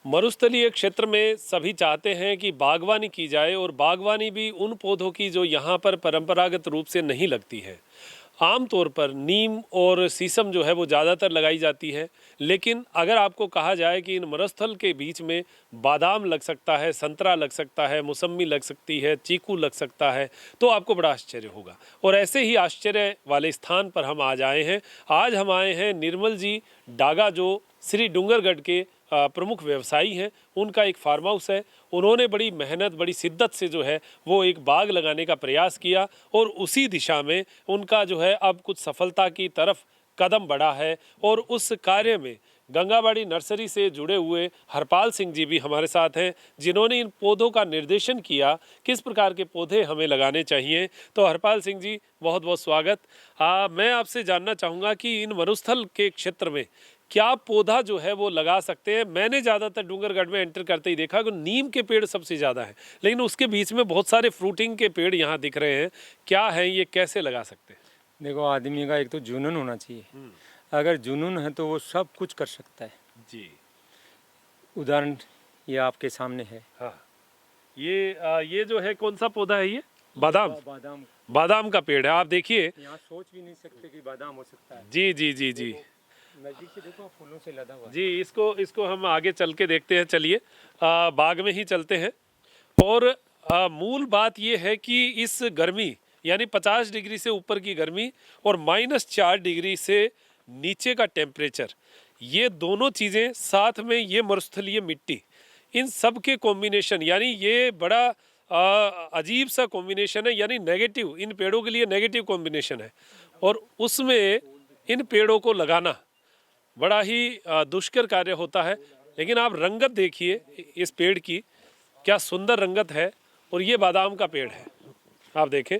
मरुस्थलीय क्षेत्र में सभी चाहते हैं कि बागवानी की जाए और बागवानी भी उन पौधों की जो यहाँ पर परंपरागत रूप से नहीं लगती है। आमतौर पर नीम और शीशम जो है वो ज़्यादातर लगाई जाती है, लेकिन अगर आपको कहा जाए कि इन मरुस्थल के बीच में बादाम लग सकता है, संतरा लग सकता है, मौसम्मी लग सकती है, चीकू लग सकता है, तो आपको बड़ा आश्चर्य होगा। और ऐसे ही आश्चर्य वाले स्थान पर हम आज आए हैं। आज हम आए हैं निर्मल जी डागा, जो श्री डूंगरगढ़ के प्रमुख व्यवसायी हैं। उनका एक फार्म हाउस है। उन्होंने बड़ी मेहनत, बड़ी शिद्दत से जो है वो एक बाग लगाने का प्रयास किया और उसी दिशा में उनका जो है अब कुछ सफलता की तरफ कदम बढ़ा है। और उस कार्य में गंगाबाड़ी नर्सरी से जुड़े हुए हरपाल सिंह जी भी हमारे साथ हैं, जिन्होंने इन पौधों का निर्देशन किया, किस प्रकार के पौधे हमें लगाने चाहिए। तो हरपाल सिंह जी, बहुत बहुत स्वागत। मैं आपसे जानना चाहूँगा कि इन मरुस्थल के क्षेत्र में क्या पौधा जो है वो लगा सकते हैं। मैंने ज़्यादातर डूंगरगढ़ में एंटर करते ही देखा कि नीम के पेड़ सबसे ज़्यादा हैं, लेकिन उसके बीच में बहुत सारे फ्रूटिंग के पेड़ यहाँ दिख रहे हैं। क्या है ये, कैसे लगा सकते हैं? देखो, आदमी का एक तो जुनून होना चाहिए। अगर जुनून है तो वो सब कुछ कर सकता है जी। उदाहरण ये आपके सामने है। हाँ, ये जो है कौन सा पौधा है ये? बादाम। बादाम बादाम का पेड़ है। आप देखिए, यहाँ सोच भी नहीं सकते कि बादाम हो सकता है। जी जी जी जी नजदीक से देखो, फूलों से लदा हुआ है। जी। इसको हम आगे चल के देखते हैं। चलिए, बाग में ही चलते हैं। और मूल बात ये है कि इस गर्मी, यानी 50 डिग्री से ऊपर की गर्मी और -4 डिग्री से नीचे का टेम्परेचर, ये दोनों चीज़ें साथ में, ये मरुस्थलीय मिट्टी, इन सब के कॉम्बिनेशन, यानी ये बड़ा अजीब सा कॉम्बिनेशन है। यानी नेगेटिव, इन पेड़ों के लिए नेगेटिव कॉम्बिनेशन है। और उसमें इन पेड़ों को लगाना बड़ा ही दुष्कर कार्य होता है। लेकिन आप रंगत देखिए इस पेड़ की, क्या सुंदर रंगत है। और ये बादाम का पेड़ है, आप देखें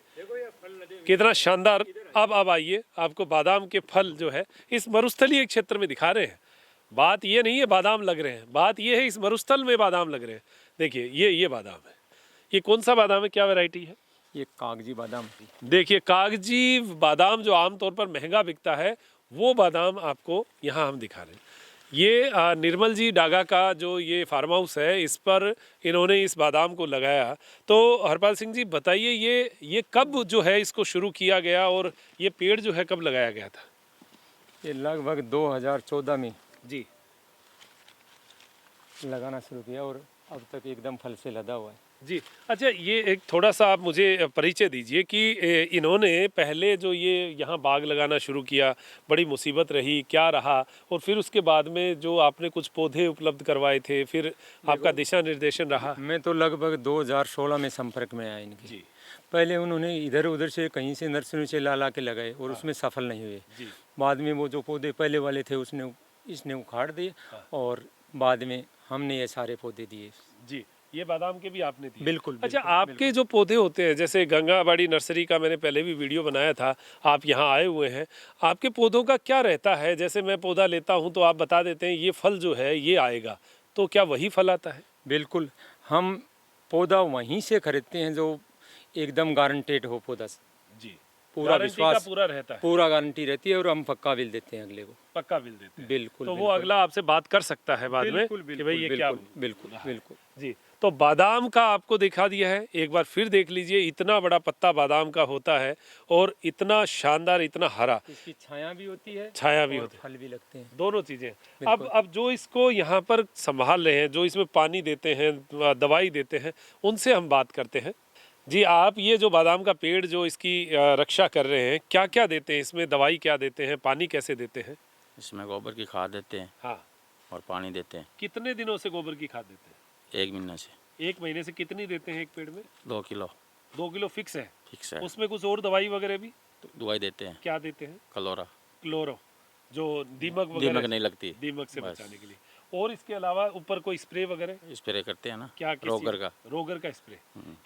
कितना शानदार। अब आइए, आपको बादाम के फल जो है इस मरुस्थलीय क्षेत्र में दिखा रहे हैं। बात ये नहीं है बादाम लग रहे हैं, बात ये है इस मरुस्थल में बादाम लग रहे हैं। देखिए, ये बादाम है। ये कौन सा बादाम है, क्या वैरायटी है? ये कागजी बादाम। देखिए, कागजी बादाम जो आमतौर पर महंगा बिकता है, वो बादाम आपको यहाँ हम दिखा रहे हैं। ये निर्मल जी डागा का जो ये फार्म हाउस है, इस पर इन्होंने इस बादाम को लगाया। तो हरपाल सिंह जी बताइए, ये कब जो है इसको शुरू किया गया और ये पेड़ जो है कब लगाया गया था? ये लगभग 2014 में जी लगाना शुरू किया और अब तक एकदम फल से लदा हुआ है। जी। अच्छा, ये एक थोड़ा सा आप मुझे परिचय दीजिए कि इन्होंने पहले जो ये यहाँ बाग लगाना शुरू किया, बड़ी मुसीबत रही, क्या रहा, और फिर उसके बाद में जो आपने कुछ पौधे उपलब्ध करवाए थे, फिर आपका दिशा निर्देशन रहा। मैं तो लगभग 2016 में संपर्क में आया इनके। जी पहले उन्होंने इधर उधर से कहीं से नर्सरी से ला के लगाए और उसमें सफल नहीं हुए। जी। बाद में वो जो पौधे पहले वाले थे इसने उखाड़ दिए और बाद में हमने ये सारे पौधे दिए। जी, ये बादाम के भी आपने दिए? बिल्कुल। अच्छा, आपके जो पौधे होते हैं, जैसे गंगाबाड़ी नर्सरी का मैंने पहले भी वीडियो बनाया था, आप यहाँ आए हुए हैं, आपके पौधों का क्या रहता है? जैसे मैं पौधा लेता हूँ तो आप बता देते हैं ये फल जो है ये आएगा, तो क्या वही फल आता है? बिल्कुल, हम पौधा वहीं से खरीदते हैं जो एकदम गारंटेड हो पौधा। जी, पूरा विश्वास, पूरा रहता है, पूरा गारंटी रहती है और हम पक्का बिल देते हैं अगले को। पक्का बिल देते हैं। बिल्कुल। तो वो अगला आपसे बात कर सकता है बाद में कि भाई ये क्या। बिल्कुल बिल्कुल। जी, तो बादाम का आपको दिखा दिया है, एक बार फिर देख लीजिए। इतना बड़ा पत्ता बादाम का होता है और इतना शानदार, इतना हरा। इसकी छाया भी होती है, छाया भी होती है, फल भी लगते हैं, दोनों चीज़ें। अब जो इसको यहाँ पर संभाल रहे हैं, जो इसमें पानी देते हैं, दवाई देते हैं, उनसे हम बात करते हैं। जी, आप ये जो बादाम का पेड़ जो इसकी रक्षा कर रहे हैं, क्या क्या देते हैं इसमें, दवाई क्या देते हैं, पानी कैसे देते हैं? इसमें गोबर की खाद देते हैं। हाँ। और पानी देते हैं। कितने दिनों से गोबर की खाद देते हैं? 1 महीने से। 1 महीने से कितनी देते हैं एक पेड़ में? 2 किलो। 2 किलो फिक्स है? फिक्स है। उसमें कुछ और दवाई वगैरह भी? तो दवाई देते हैं। क्या देते हैं? क्लोरा। क्लोरो, जो दीमक वगैरह, दीमक नहीं लगती, दीमक से बचाने के लिए। और इसके अलावा ऊपर कोई स्प्रे वगैरह? स्प्रे करते हैं ना, क्या? रोगर का स्प्रे।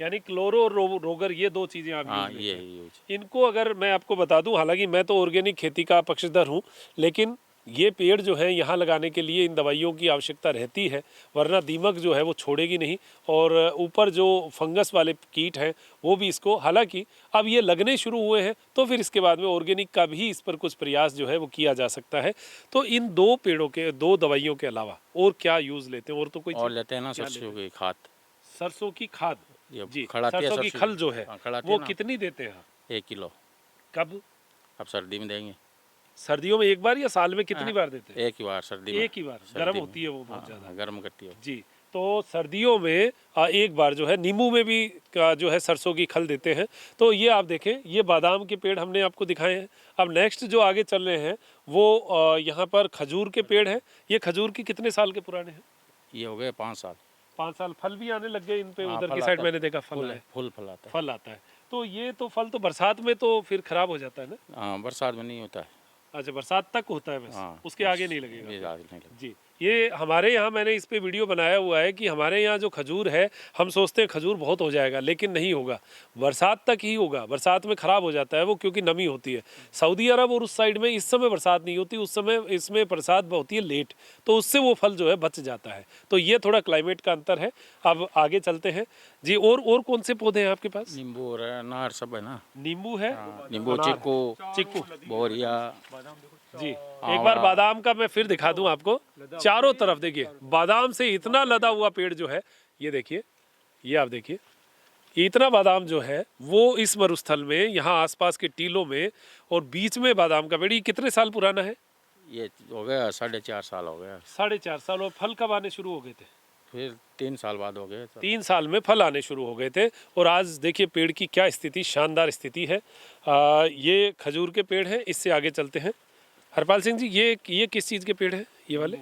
यानी क्लोरो और रोगर, ये 2 चीज़ें आप हाँ, यूज। इनको अगर मैं आपको बता दूं, हालांकि मैं तो ऑर्गेनिक खेती का पक्षधर हूं, लेकिन ये पेड़ जो है यहाँ लगाने के लिए इन दवाइयों की आवश्यकता रहती है, वरना दीमक जो है वो छोड़ेगी नहीं। और ऊपर जो फंगस वाले कीट हैं वो भी इसको, हालांकि अब ये लगने शुरू हुए हैं तो फिर इसके बाद में ऑर्गेनिक का भी इस पर कुछ प्रयास जो है वो किया जा सकता है। तो इन 2 पेड़ों के, 2 दवाइयों के अलावा और क्या यूज़ लेते हैं? और तो कोई और चीज़? लेते हैं ना सरसों की खाद। सरसों की खाद ये जी, खड़ाती है सरसों की सरसों खल जो है हाँ, खड़ाती वो है ना। कितनी देते हैं? 1 किलो। कब? अब सर्दी में देंगे। सर्दियों में एक बार या साल में कितनी हाँ, बार देते हैं? एक ही बार सर्दी में। एक ही बार। सर्दी गर्म में। होती है वो बहुत हाँ, ज़्यादा। गर्म करती है। जी, तो सर्दियों में एक बार जो है, नींबू में भी जो है सरसों की खल देते हैं। तो ये आप देखें, ये बादाम के पेड़ हमने आपको दिखाए हैं। अब नेक्स्ट जो आगे चल रहे हैं वो यहाँ पर खजूर के पेड़ हैं। ये खजूर की कितने साल के पुराने हैं? ये हो गए 5 साल। 5 साल। फल भी आने लग गए इन पे? हाँ, उधर फल की साइड आता है। मैंने देखा फल फूल है, फल आता है। फल आता है। तो ये तो फल तो बरसात में तो फिर खराब हो जाता है ना? हाँ, बरसात में नहीं होता है। अच्छा, बरसात तक होता है बस, हाँ, उसके बस आगे नहीं लगेगा? ये आगे नहीं लगेगा। जी, ये हमारे यहाँ मैंने इस पे वीडियो बनाया हुआ है कि हमारे यहाँ जो खजूर है, हम सोचते हैं खजूर बहुत हो जाएगा, लेकिन नहीं होगा। बरसात तक ही होगा, बरसात में ख़राब हो जाता है वो, क्योंकि नमी होती है। सऊदी अरब और उस साइड में इस समय बरसात नहीं होती, उस समय इसमें बरसात होती है लेट, तो उससे वो फल जो है बच जाता है। तो ये थोड़ा क्लाइमेट का अंतर है। अब आगे चलते हैं जी। और कौन से पौधे हैं आपके पास? नींबू और अनार सब है ना। नींबू है, हाँ, नींबू, अनार, चीकू, बोरिया। जी। एक बार बादाम का मैं फिर दिखा दूं आपको। चारों तरफ देखिए बादाम से इतना लदा हुआ पेड़ जो है, ये देखिए, ये आप देखिए, इतना बादाम जो है वो इस मरुस्थल में, यहाँ आसपास के टीलों में, और बीच में बादाम का पेड़। ये कितने साल पुराना है? ये हो गया 4.5 साल हो गया। 4.5 साल। और फल कब आने शुरू हो गए थे? फिर 3 साल बाद हो गए। 3 साल में फल आने शुरू हो गए थे। और आज देखिए पेड़ की क्या स्थिति, शानदार स्थिति है। ये खजूर के पेड़ हैं। इससे आगे चलते हैं। हरपाल सिंह जी, ये किस चीज़ के पेड़ हैं ये वाले?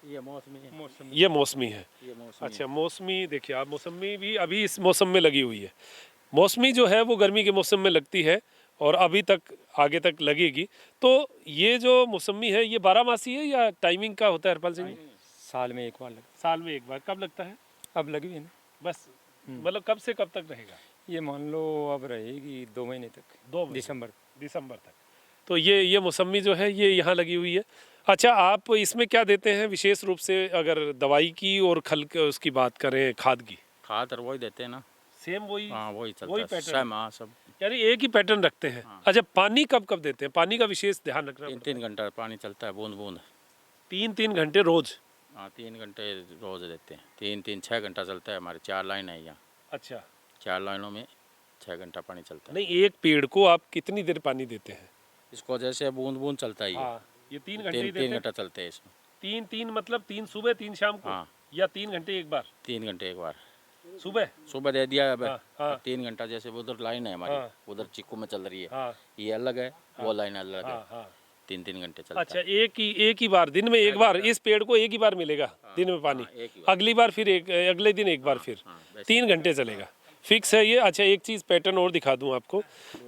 ये मौसमी है। ये मौसमी है। ये मौसमी। अच्छा, मौसमी। देखिए आप, मौसमी भी अभी इस मौसम में लगी हुई है। मौसमी जो है वो गर्मी के मौसम में लगती है और अभी तक आगे तक लगेगी। तो ये जो मौसमी है ये 12 मासी है या टाइमिंग का होता है हरपाल सिंह जी? साल में एक बार लगता साल में एक बार। कब लगता है? है। अब लगी हुई है ना। बस, मतलब कब से कब तक रहेगा? ये मान लो अब रहेगी 2 महीने तक, 2 महीने, दिसंबर तक। तो ये मौसमी जो है ये यहाँ लगी हुई है। अच्छा, आप इसमें क्या देते हैं विशेष रूप से, अगर दवाई की और खल उसकी बात करें, खाद की? खाद और वही देते हैं ना। सेम वही? हाँ, वही चलता वही है। पैटर्न? सेम, हाँ, सब। यानी एक ही पैटर्न रखते हैं। अच्छा, पानी कब कब देते हैं? पानी का विशेष ध्यान रखना पड़ता 3 घंटा पानी चलता है, बूंद बूंद। है। 3 घंटे रोज? हाँ, 3 घंटे रोज देते हैं। 3 6 घंटा चलता है। हमारे 4 लाइन है यहाँ। अच्छा। 4 लाइनों में 6 घंटा पानी चलता है। नहीं, एक पेड़ को आप कितनी देर पानी देते हैं? इसको जैसे बूंद बूंद चलता है हाँ, ये 3 घंटे ही 3 देते हैं? घंटा चलते हैं इसमें। 3 मतलब 3 सुबह 3 शाम को? हाँ। या 3 घंटे एक बार? 3 घंटे एक बार। सुबह? सुबह दे दिया। अब हाँ, हाँ। 3 घंटा जैसे उधर लाइन है हमारी, हाँ। उधर चिक्कू में चल रही है। हाँ, ये अलग है, वो लाइन अलग है। हाँ, हाँ। 3 घंटे चलता अच्छा, है। एक ही बार, दिन में एक बार इस पेड़ को एक ही बार मिलेगा दिन में पानी? हाँ, एक ही बार। अगली बार फिर अगले दिन एक बार फिर? हाँ, वैसे। 3 घंटे चलेगा, फिक्स है ये। अच्छा, एक चीज़ पैटर्न और दिखा दूं आपको,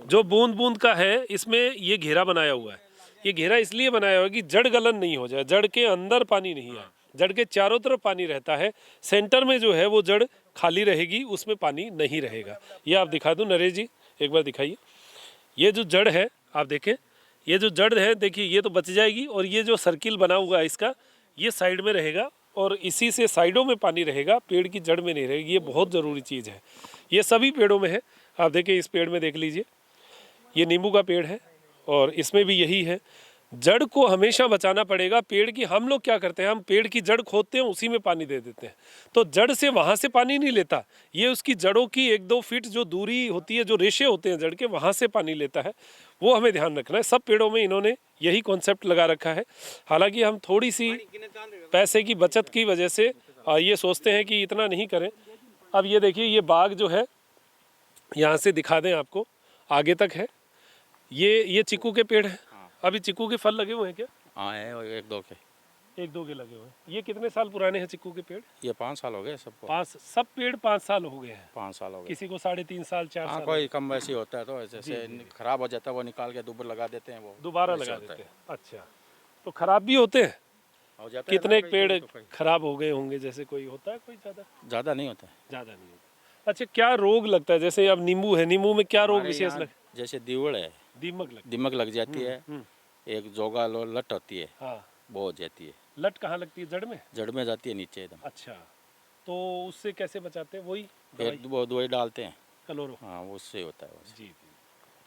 जो बूंद बूंद का है, इसमें ये घेरा बनाया हुआ है। ये घेरा इसलिए बनाया हुआ है कि जड़ गलन नहीं हो जाए, जड़ के अंदर पानी नहीं आए, जड़ के चारों तरफ पानी रहता है। सेंटर में जो है वो जड़ खाली रहेगी, उसमें पानी नहीं रहेगा। ये आप दिखा दूं नरेश जी, एक बार दिखाइए। ये जो जड़ है आप देखें, ये जो जड़ है देखिए, ये तो बच जाएगी, और ये जो सर्किल बना हुआ है इसका, ये साइड में रहेगा, और इसी से साइडों में पानी रहेगा, पेड़ की जड़ में नहीं रहेगी। ये बहुत ज़रूरी चीज़ है। ये सभी पेड़ों में है। आप देखिए, इस पेड़ में देख लीजिए, ये नींबू का पेड़ है और इसमें भी यही है। जड़ को हमेशा बचाना पड़ेगा पेड़ की। हम लोग क्या करते हैं, हम पेड़ की जड़ खोदते हैं, उसी में पानी दे देते हैं। तो जड़ से वहाँ से पानी नहीं लेता, ये उसकी जड़ों की 1-2 फीट जो दूरी होती है, जो रेशे होते हैं जड़ के, वहाँ से पानी लेता है। वो हमें ध्यान रखना है। सब पेड़ों में इन्होंने यही कॉन्सेप्ट लगा रखा है। हालांकि हम थोड़ी सी पैसे की बचत की वजह से ये सोचते हैं कि इतना नहीं करें। अब ये देखिए, ये बाग जो है, यहाँ से दिखा दें आपको, आगे तक है। ये चीकू के पेड़ है। अभी चीकू के फल लगे हुए हैं क्या? हाँ, है 1-2 के। 1-2 के लगे हुए हैं। ये कितने साल पुराने हैं चीकू के पेड़? ये 5 साल हो गए सबको। 5? सब पेड़ 5 साल हो गए हैं? 5 साल हो गए। किसी को 3.5 साल, 4 हाँ, साल? कोई कम वैसी होता है, तो जैसे खराब हो जाता है वो निकाल के दोबारा लगा देते हैं, वो दोबारा वैसे लगा होता देते है। हैं। अच्छा, तो खराब भी होते हैं? हो जाता है कितने ना, पेड़ तो कोई खराब हो गए होंगे? जैसे कोई होता है, कोई ज़्यादा नहीं होता है। ज़्यादा नहीं होता। अच्छा, क्या रोग लगता है? जैसे अब नींबू है, नींबू में क्या रोग हमारे विशेष यहाँ लग? जैसे दीवड़ है, दीमक दीमक लग जाती है। एक जोगा लट होती है, हाँ, वो हो जाती है, लट कहाँ लगती है, जड़ में? जड़ में जाती है नीचे एकदम। अच्छा, तो उससे कैसे बचाते हैं? वही फिर दवाई वो दवाई डालते हैं, क्लोरो। हाँ उससे होता है वो। जी जी।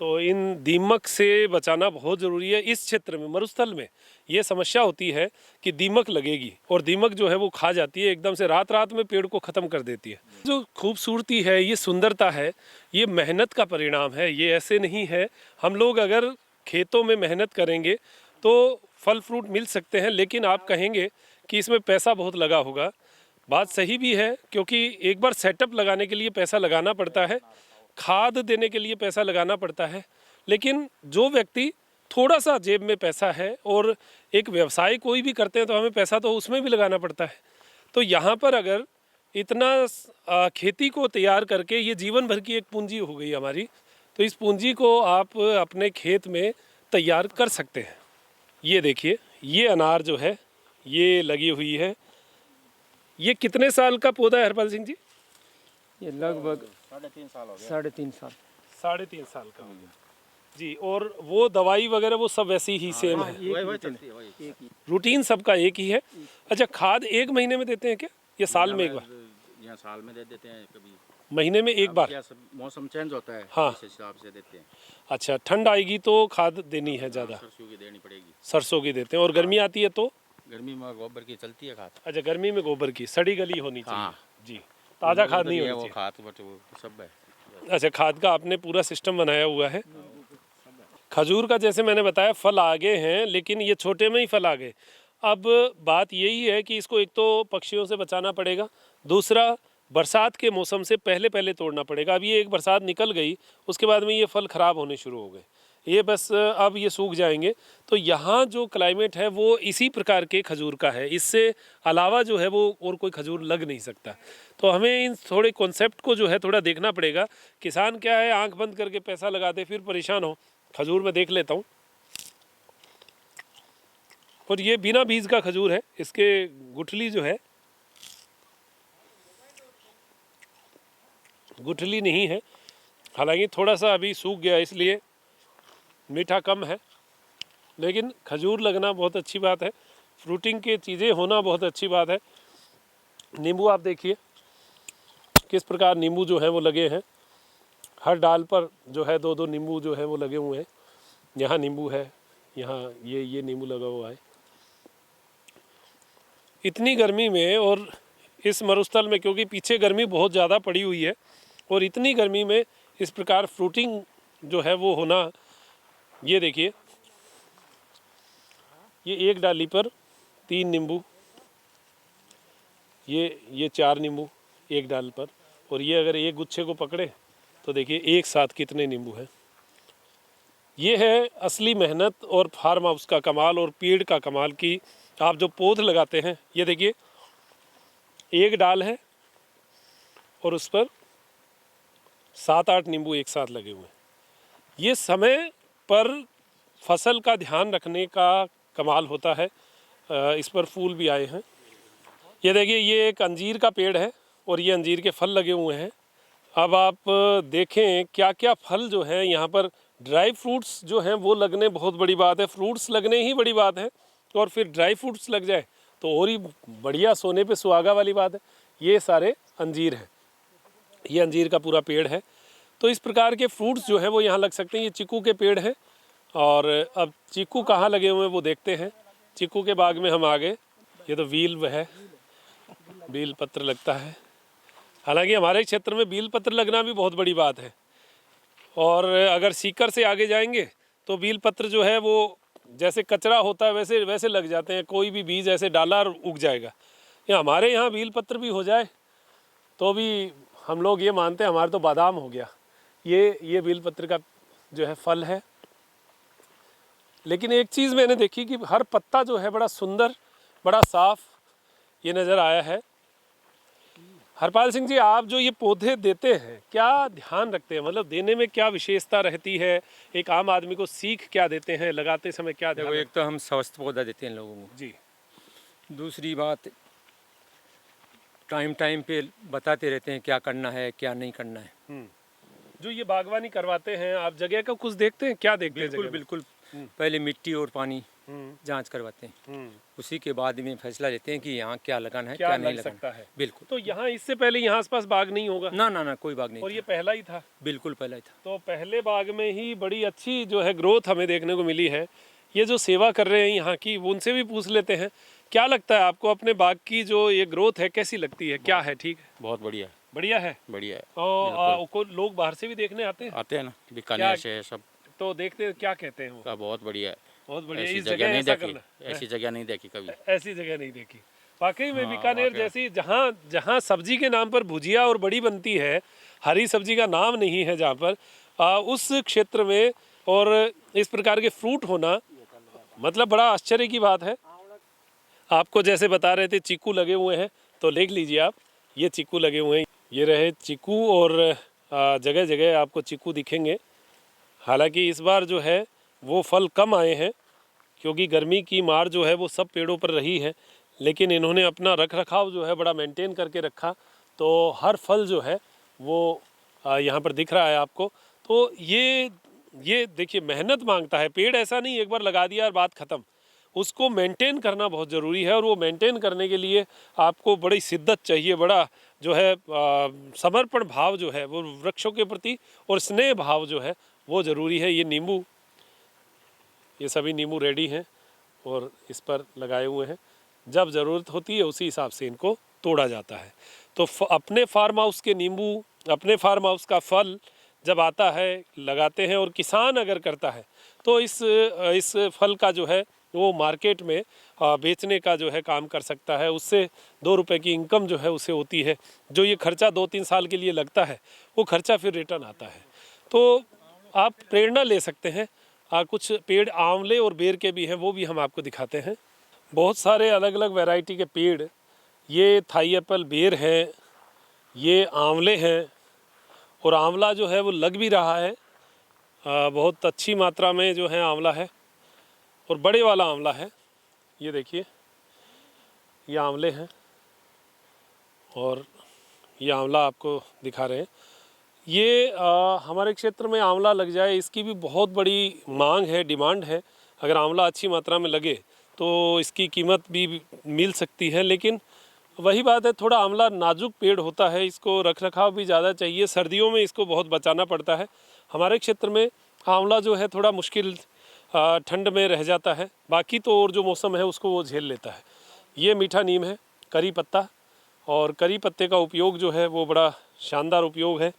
तो इन दीमक से बचाना बहुत ज़रूरी है। इस क्षेत्र में मरुस्थल में ये समस्या होती है कि दीमक लगेगी और दीमक जो है वो खा जाती है, एकदम से रात रात में पेड़ को ख़त्म कर देती है। जो खूबसूरती है, ये सुंदरता है, ये मेहनत का परिणाम है। ये ऐसे नहीं है, हम लोग अगर खेतों में मेहनत करेंगे तो फल फ्रूट मिल सकते हैं, लेकिन आप कहेंगे कि इसमें पैसा बहुत लगा होगा। बात सही भी है, क्योंकि एक बार सेटअप लगाने के लिए पैसा लगाना पड़ता है, खाद देने के लिए पैसा लगाना पड़ता है। लेकिन जो व्यक्ति थोड़ा सा जेब में पैसा है और एक व्यवसाय कोई भी करते हैं तो हमें पैसा तो उसमें भी लगाना पड़ता है। तो यहाँ पर अगर इतना खेती को तैयार करके ये जीवन भर की एक पूंजी हो गई हमारी, तो इस पूंजी को आप अपने खेत में तैयार कर सकते हैं। ये देखिए, ये अनार जो है ये लगी हुई है। ये कितने साल का पौधा है हरपाल सिंह जी? ये लगभग 3.5 साल हो गया। 3.5 साल। 3.5 साल का हो गया जी। और वो दवाई वगैरह वो सब वैसी ही सेम है, वही चलती है, वही रूटीन सबका एक ही है। अच्छा, खाद एक महीने में देते हैं क्या, या साल में एक बार? यहाँ साल में दे देते हैं, कभी महीने में एक बार? मौसम चेंज होता है, हाँ। इस हिसाब से देते हैं। अच्छा, ठंड आएगी तो खाद देनी है ज़्यादा? सरसों की देनी पड़ेगी। सरसों की देते हैं। और गर्मी आती है तो? गर्मी में गोबर की चलती है खाद। अच्छा, गर्मी में गोबर की सड़ी गली होनी चाहिए। हाँ। जी, ताज़ा खाद नहीं होनी वो चाहिए। खाद बट वो सब है। अच्छा, खाद का आपने पूरा सिस्टम बनाया हुआ है। खजूर का जैसे मैंने बताया फल आ गए हैं, लेकिन ये छोटे में ही फल आ गए। अब बात यही है कि इसको एक तो पक्षियों से बचाना पड़ेगा, दूसरा बरसात के मौसम से पहले पहले तोड़ना पड़ेगा। अब ये एक बरसात निकल गई, उसके बाद में ये फल ख़राब होने शुरू हो गए, ये बस अब ये सूख जाएंगे। तो यहाँ जो क्लाइमेट है वो इसी प्रकार के खजूर का है, इससे अलावा जो है वो और कोई खजूर लग नहीं सकता। तो हमें इन थोड़े कॉन्सेप्ट को जो है थोड़ा देखना पड़ेगा। किसान क्या है, आंख बंद करके पैसा लगा दे फिर परेशान हो। खजूर में देख लेता हूँ, और ये बिना बीज का खजूर है। इसके गुठली जो है, गुठली नहीं है, हालांकि थोड़ा सा अभी सूख गया इसलिए मीठा कम है, लेकिन खजूर लगना बहुत अच्छी बात है। फ्रूटिंग की चीज़ें होना बहुत अच्छी बात है। नींबू आप देखिए किस प्रकार नींबू जो है वो लगे हैं, हर डाल पर जो है दो दो नींबू जो है वो लगे हुए हैं। यहाँ नींबू है, यहाँ ये नींबू लगा हुआ है। इतनी गर्मी में और इस मरुस्थल में, क्योंकि पीछे गर्मी बहुत ज़्यादा पड़ी हुई है, और इतनी गर्मी में इस प्रकार फ्रूटिंग जो है वो होना, ये देखिए, ये एक डाली पर 3 नींबू, ये 4 नींबू एक डाल पर, और ये अगर एक गुच्छे को पकड़े तो देखिए एक साथ कितने नींबू हैं। ये है असली मेहनत और फार्म हाउस का कमाल और पेड़ का कमाल कि आप जो पौध लगाते हैं, ये देखिए एक डाल है और उस पर 7-8 नींबू एक साथ लगे हुए हैं। ये समय पर फसल का ध्यान रखने का कमाल होता है। इस पर फूल भी आए हैं। ये देखिए, ये एक अंजीर का पेड़ है और ये अंजीर के फल लगे हुए हैं। अब आप देखें क्या क्या फल जो है यहाँ पर। ड्राई फ्रूट्स जो हैं वो लगने बहुत बड़ी बात है, फ्रूट्स लगने ही बड़ी बात है, और फिर ड्राई फ्रूट्स लग जाए तो और ही बढ़िया, सोने पे सुहागा वाली बात है। ये सारे अंजीर हैं, ये अंजीर का पूरा पेड़ है। तो इस प्रकार के फ्रूट्स जो हैं वो यहाँ लग सकते हैं। ये चीकू के पेड़ हैं, और अब चीकू कहाँ लगे हुए हैं वो देखते हैं। चीकू के बाग में हम आ गए। ये तो बील है, बील पत्र लगता है। हालांकि हमारे क्षेत्र में बील पत्र लगना भी बहुत बड़ी बात है, और अगर सीकर से आगे जाएंगे तो बील पत्र जो है वो जैसे कचरा होता है वैसे वैसे लग जाते हैं। कोई भी बीज ऐसे डाला और उग जाएगा। या हमारे यहाँ बील पत्र भी हो जाए तो भी हम लोग ये मानते हैं हमारे तो बादाम हो गया। ये बील पत्र का जो है फल है। लेकिन एक चीज़ मैंने देखी कि हर पत्ता जो है बड़ा सुंदर, बड़ा साफ ये नज़र आया है। हरपाल सिंह जी, आप जो ये पौधे देते हैं क्या ध्यान रखते हैं, मतलब देने में क्या विशेषता रहती है? एक आम आदमी को सीख क्या देते हैं, लगाते समय क्या ध्यान? देखो, एक तो हम स्वस्थ पौधा देते हैं लोगों को जी। दूसरी बात, टाइम टाइम पे बताते रहते हैं क्या करना है क्या नहीं करना है। जो ये बागवानी करवाते हैं आप, जगह का कुछ देखते हैं? क्या देखते हैं? बिल्कुल जगह में? बिल्कुल पहले मिट्टी और पानी हम्म, जांच करवाते हैं, हम्म। उसी के बाद में फैसला लेते हैं कि यहाँ क्या लगाना है क्या क्या नहीं लग लगाना सकता है? बिल्कुल। तो यहाँ इससे पहले यहाँ आसपास बाग नहीं होगा, ना ना ना, कोई बाग नहीं और ये था, पहला ही था। बिल्कुल पहला ही था। तो पहले बाग में ही बड़ी अच्छी जो है ग्रोथ हमें देखने को मिली है। ये जो सेवा कर रहे हैं यहाँ की, वो उनसे भी पूछ लेते हैं। क्या लगता है आपको अपने बाग की जो ये ग्रोथ है कैसी लगती है? क्या है, ठीक है, बहुत बढ़िया है, बढ़िया है? बढ़िया है। और को लोग बाहर से भी देखने आते हैं, आते हैं ना, बीकानेर से सब तो देखते हैं, क्या कहते हैं वो? का बहुत बढ़िया है। बहुत बढ़िया, ऐसी इस जगह जगह नहीं ऐसा देखी, करना, ऐसी जगह नहीं देखी कभी। ऐसी जगह नहीं देखी। वाकई में हाँ, बीकानेर वाकई। जैसी, जहाँ जहाँ सब्जी के नाम पर भुजिया और बड़ी बनती है, हरी सब्जी का नाम नहीं है जहाँ पर, उस क्षेत्र में और इस प्रकार के फ्रूट होना मतलब बड़ा आश्चर्य की बात है। आपको जैसे बता रहे थे चीकू लगे हुए हैं, तो देख लीजिए आप, ये चीकू लगे हुए हैं, ये रहे चीकू, और जगह जगह आपको चीकू दिखेंगे। हालांकि इस बार जो है वो फल कम आए हैं, क्योंकि गर्मी की मार जो है वो सब पेड़ों पर रही है, लेकिन इन्होंने अपना रख रखाव जो है बड़ा मेंटेन करके रखा, तो हर फल जो है वो यहाँ पर दिख रहा है आपको। तो ये देखिए, मेहनत मांगता है पेड़, ऐसा नहीं एक बार लगा दिया और बात ख़त्म, उसको मेंटेन करना बहुत ज़रूरी है। और वो मेंटेन करने के लिए आपको बड़ी शिद्दत चाहिए, बड़ा जो है समर्पण भाव जो है वो वृक्षों के प्रति, और स्नेह भाव जो है वो ज़रूरी है। ये नींबू, ये सभी नींबू रेडी हैं और इस पर लगाए हुए हैं, जब ज़रूरत होती है उसी हिसाब से इनको तोड़ा जाता है। तो अपने फार्म हाउस के नींबू, अपने फार्म हाउस का फल जब आता है लगाते हैं, और किसान अगर करता है तो इस फल का जो है वो मार्केट में बेचने का जो है काम कर सकता है, उससे 2 रुपए की इनकम जो है उसे होती है। जो ये खर्चा 2-3 साल के लिए लगता है, वो खर्चा फिर रिटर्न आता है। तो आप प्रेरणा ले सकते हैं। कुछ पेड़ आंवले और बेर के भी हैं, वो भी हम आपको दिखाते हैं। बहुत सारे अलग अलग वैरायटी के पेड़, ये थाई एप्पल, बेर है, ये आंवले हैं, और आंवला जो है वो लग भी रहा है, बहुत अच्छी मात्रा में जो है आंवला है, और बड़े वाला आंवला है। ये देखिए, ये आंवले हैं और ये आंवला आपको दिखा रहे हैं। ये हमारे क्षेत्र में आंवला लग जाए, इसकी भी बहुत बड़ी मांग है, डिमांड है। अगर आंवला अच्छी मात्रा में लगे तो इसकी कीमत भी मिल सकती है, लेकिन वही बात है, थोड़ा आंवला नाजुक पेड़ होता है, इसको रख रखाव भी ज़्यादा चाहिए, सर्दियों में इसको बहुत बचाना पड़ता है। हमारे क्षेत्र में आंवला जो है थोड़ा मुश्किल ठंड में रह जाता है, बाकी तो और जो मौसम है उसको वो झेल लेता है। ये मीठा नीम है, करी पत्ता, और करी पत्ते का उपयोग जो है वो बड़ा शानदार उपयोग है।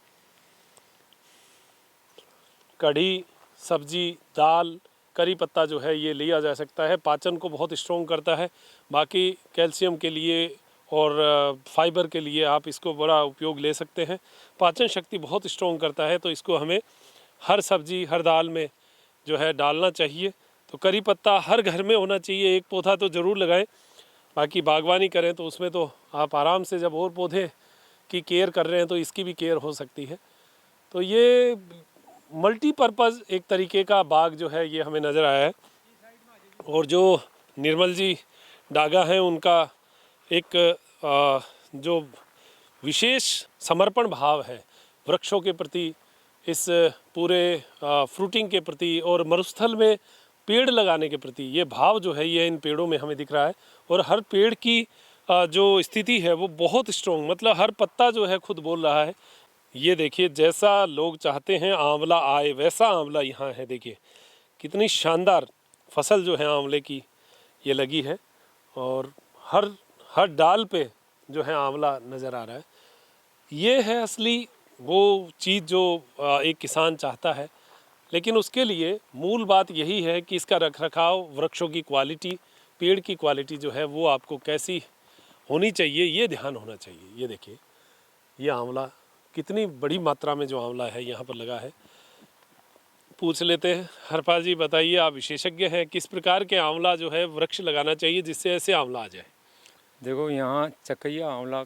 कढ़ी, सब्जी, दाल, करी पत्ता जो है ये लिया जा सकता है, पाचन को बहुत स्ट्रॉन्ग करता है। बाकी कैल्शियम के लिए और फाइबर के लिए आप इसको बड़ा उपयोग ले सकते हैं। पाचन शक्ति बहुत स्ट्रॉन्ग करता है, तो इसको हमें हर सब्जी, हर दाल में जो है डालना चाहिए। तो करी पत्ता हर घर में होना चाहिए, एक पौधा तो ज़रूर लगाएं। बाकी बागवानी करें तो उसमें तो आप आराम से, जब और पौधे की केयर कर रहे हैं तो इसकी भी केयर हो सकती है। तो ये मल्टीपर्पज़ एक तरीके का बाग जो है ये हमें नज़र आया है। और जो निर्मल जी डागा हैं, उनका एक जो विशेष समर्पण भाव है वृक्षों के प्रति, इस पूरे फ्रूटिंग के प्रति और मरुस्थल में पेड़ लगाने के प्रति, ये भाव जो है ये इन पेड़ों में हमें दिख रहा है। और हर पेड़ की जो स्थिति है वो बहुत स्ट्रॉन्ग, मतलब हर पत्ता जो है खुद बोल रहा है। ये देखिए, जैसा लोग चाहते हैं आंवला आए वैसा आंवला यहाँ है। देखिए कितनी शानदार फसल जो है आंवले की ये लगी है, और हर हर डाल पे जो है आंवला नज़र आ रहा है। ये है असली वो चीज़ जो एक किसान चाहता है। लेकिन उसके लिए मूल बात यही है कि इसका रखरखाव, वृक्षों की क्वालिटी, पेड़ की क्वालिटी जो है वो आपको कैसी होनी चाहिए, ये ध्यान होना चाहिए। ये देखिए, ये आंवला कितनी बड़ी मात्रा में जो आंवला है यहाँ पर लगा है। पूछ लेते हैं, हरपाल जी बताइए, आप विशेषज्ञ हैं, किस प्रकार के आंवला जो है वृक्ष लगाना चाहिए जिससे ऐसे आंवला आ जाए? देखो, यहाँ चकैया आंवला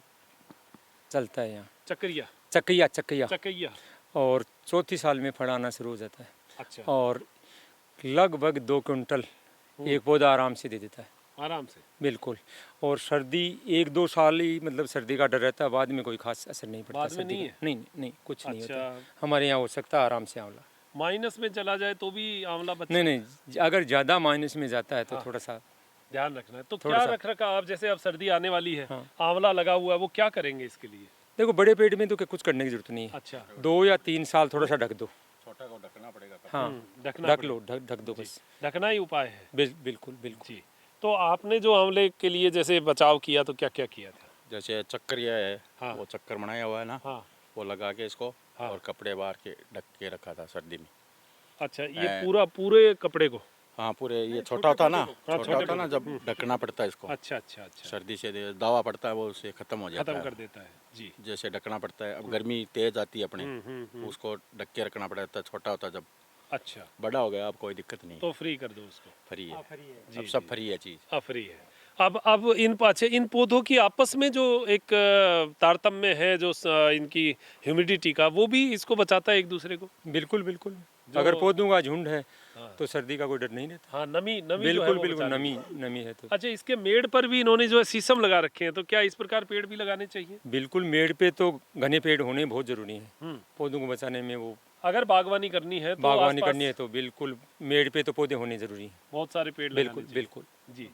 चलता है, यहाँ चक्रिया, चकैया चकैया, चकैया, और चौथी साल में फल आना शुरू हो जाता है। अच्छा, और लगभग 2 क्विंटल एक पौधा आराम से दे देता है, आराम से। बिल्कुल। और सर्दी 1-2 साल ही, मतलब सर्दी का डर रहता है, बाद में कोई खास असर नहीं पड़ता। बाद में सर्दी नहीं का है? नहीं नहीं, कुछ नहीं अच्छा। होता। हमारे यहाँ हो सकता है आराम से आंवला। माइनस में चला जाए तो भी आंवला बच्चा नहीं नहीं, अगर ज़्यादा माइनस में जाता है तो थोड़ा सा ध्यान रखना है। तो थोड़ा क्या सा। रख रखा आप, जैसे अब सर्दी आने वाली है, हाँ। आंवला लगा हुआ है, वो क्या करेंगे इसके लिए? देखो बड़े पेड़ में तो कुछ करने की जरूरत नहीं है। अच्छा 2 या 3 साल थोड़ा सा ढक दो। छोटा को ढकना पड़ेगा। हाँ ढकना ढक लो, ढक दो बस। ढकना ही उपाय है। बिल्कुल बिल्कुल। जी। तो आपने जो आंवले के लिए जैसे बचाव किया तो क्या क्या किया था? जैसे चक्कर ये है, हाँ। वो चक्कर बनाया हुआ है ना, हाँ। वो लगा के इसको हाँ। और कपड़े बाहर के ढक के रखा था सर्दी में। अच्छा, ये पूरे कपड़े को? हाँ पूरे, ये छोटा होता ना, हाँ, छोटा होता ना, जब ढकना पड़ता है इसको, अच्छा अच्छा अच्छा, सर्दी से दवा पड़ता है वो उससे खत्म हो जाता खत्म है। कर देता है जी। जैसे ढकना पड़ता है, अब गर्मी तेज आती है अपने, हम्म। उसको ढक के रखना पड़ता है। छोटा होता है, जब अच्छा, बड़ा हो गया अब कोई दिक्कत नहीं, तो फ्री कर दो उसको। फ्री है। जी, अब सब जी। फ्री है चीज़। हाँ, फ्री है। अब इन पौधों की आपस में जो एक तारतम्य है, जो इनकी ह्यूमिडिटी का, वो भी इसको बचाता है एक दूसरे को। बिल्कुल बिल्कुल। अगर पौधों का झुंड है हाँ। तो सर्दी का कोई डर नहीं रहता। हाँ, नमी जो है बिल्कुल वो बिल्कुल, बचा नमी लेती है। नमी है तो। अच्छा, इसके मेड़ पर भी इन्होंने जो है शीशम लगा रखे हैं, तो क्या इस प्रकार पेड़ भी लगाने चाहिए? बिल्कुल, मेड़ पे तो घने पेड़ होने बहुत जरूरी हैं हम्म। पौधों को बचाने में। वो अगर बागवानी करनी है तो बागवानी आसपास करनी है तो बिल्कुल मेड़ पे तो पौधे होने जरूरी हैं। बहुत सारे पेड़ लगाने बिल्कुल चाहिए। बिल्कुल। जी।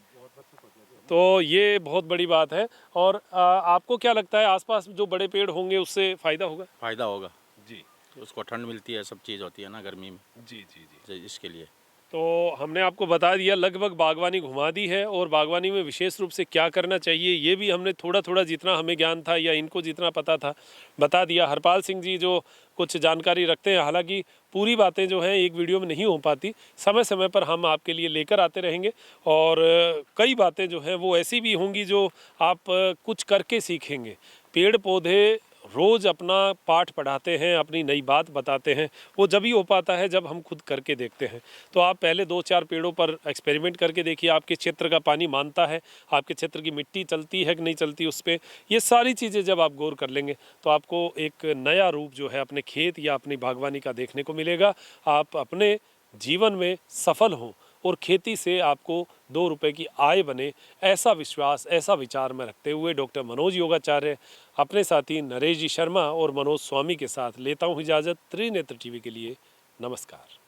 तो ये बहुत बड़ी बात है। और आपको क्या लगता है, आसपास जो बड़े पेड़ होंगे उससे फायदा होगा? फ़ायदा होगा, जी तो उसको ठंड मिलती है, सब चीज़ होती है ना गर्मी में, जी जी जी। इसके लिए। तो हमने आपको बता दिया, लगभग बागवानी घुमा दी है, और बागवानी में विशेष रूप से क्या करना चाहिए ये भी हमने थोड़ा थोड़ा जितना हमें ज्ञान था या इनको जितना पता था बता दिया। हरपाल सिंह जी जो कुछ जानकारी रखते हैं, हालांकि पूरी बातें जो हैं एक वीडियो में नहीं हो पाती, समय समय पर हम आपके लिए लेकर आते रहेंगे। और कई बातें जो हैं वो ऐसी भी होंगी जो आप कुछ करके सीखेंगे। पेड़ पौधे रोज़ अपना पाठ पढ़ाते हैं, अपनी नई बात बताते हैं, वो जब ही हो पाता है जब हम खुद करके देखते हैं। तो आप पहले 2-4 पेड़ों पर एक्सपेरिमेंट करके देखिए, आपके क्षेत्र का पानी मानता है, आपके क्षेत्र की मिट्टी चलती है कि नहीं चलती उस पर। ये सारी चीज़ें जब आप गौर कर लेंगे तो आपको एक नया रूप जो है अपने खेत या अपनी बागवानी का देखने को मिलेगा। आप अपने जीवन में सफल हों और खेती से आपको 2 रुपए की आय बने, ऐसा विश्वास, ऐसा विचार में रखते हुए डॉक्टर मनोज योगाचार्य अपने साथी नरेश जी शर्मा और मनोज स्वामी के साथ लेता हूँ इजाज़त। त्रिनेत्र टीवी के लिए नमस्कार।